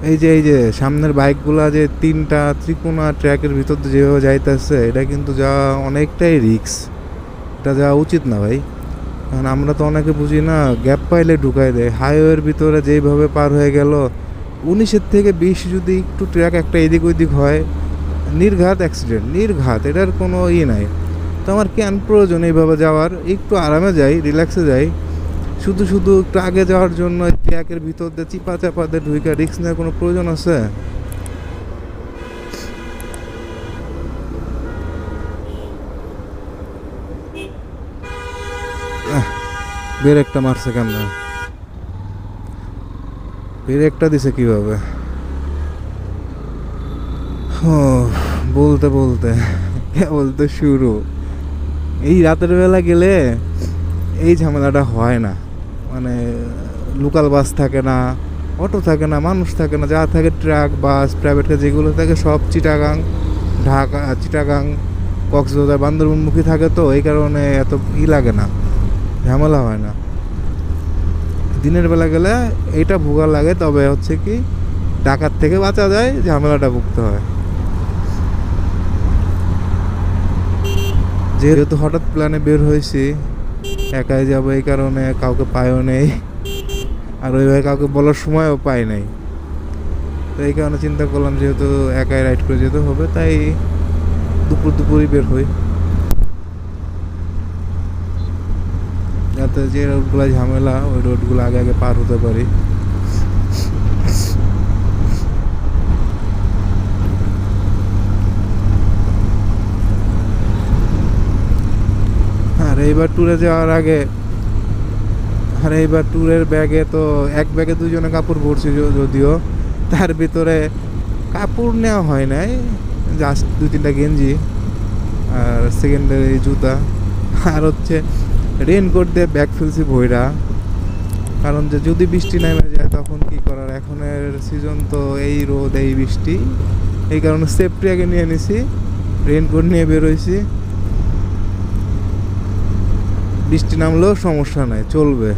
এই যে সামনের বাইকগুলা যে তিনটা ত্রিকোণা ট্র্যাকের ভিতর দিয়ে যেভাবে যাইতেছে, এটা কিন্তু যাওয়া অনেকটাই রিস্ক। এটা যাওয়া উচিত না ভাই। কারণ আমরা তো অনেকে বুঝি না, গ্যাপ পাইলে ঢুকাই দেয়। হাইওয়ের ভিতরে যেইভাবে পার হয়ে গেল, 19-এর থেকে 20 যদি একটু ট্র্যাক একটা এদিক ওইদিক হয়, নির্ঘাত অ্যাক্সিডেন্ট, নির্ঘাত। এটার কোনো নাই। তো আমার কেন প্রয়োজন এইভাবে যাওয়ার? একটু আরামে যাই, রিল্যাক্সে যাই। শুধু শুধু একটু আগে যাওয়ার জন্য ট্র্যাকের ভিতর দিয়ে চিপা চাপা দিয়ে ঢুইকা রিস্ক নেওয়ার কোনো প্রয়োজন আছে? ব্রেকটা মারছে কেন? ব্রেকটা দিছে কিভাবে? ও, বলতে বলতে কেবল তো শুরু। এই রাতের বেলা গেলে এই ঝামেলাটা হয় না। মানে লোকাল বাস থাকে না, অটো থাকে না, মানুষ থাকে না, যা থাকে ট্রাক, বাস, প্রাইভেট কার যেগুলো থাকে সব চিটাগাং, ঢাকা, চিটাগাং, কক্সবাজার, বান্দরবনমুখী থাকে। তো এই কারণে এত লাগে না, ঝামেলা হয় না। দিনের বেলা গেলে এইটা ভোগা লাগে। তবে হচ্ছে কি, ডাকাত থেকে বাঁচা যায়, ঝামেলাটা ভুগতে হয়। যেহেতু হঠাৎ প্ল্যানে বের হয়েছি, একাই যাবো, এই কারণে কাউকে পাইও নেই, আর ওইভাবে কাউকে বলার সময়ও পাই নাই। তো এই কারণে চিন্তা করলাম যেহেতু একাই রাইড করে যেতে হবে, তাই দুপুরই বের হই, যাতে যে রোডগুলো ঝামেলা ওই রোডগুলো আগে আগে পার হতে পারি। আর এইবার ট্যুরের ব্যাগে তো এক ব্যাগে দুজনে কাপড় ভরছি, যদিও তার ভিতরে কাপড় নেওয়া হয় নাই, জাস্ট 2-3টা গেঞ্জি আর সেকেন্ডারি জুতা, আর হচ্ছে রেনকোট দিয়ে ব্যাগ ফেলছি ভইরা। কারণ যে যদি বৃষ্টি নেমে যায় তখন কি করার? এখনের সিজন তো এই রোদ এই বৃষ্টি, এই কারণে সেফটি আগে নিয়ে নিছি, রেনকোট নিয়ে বেরোইছি। বৃষ্টি নামলেও সমস্যা নাই, চলবে।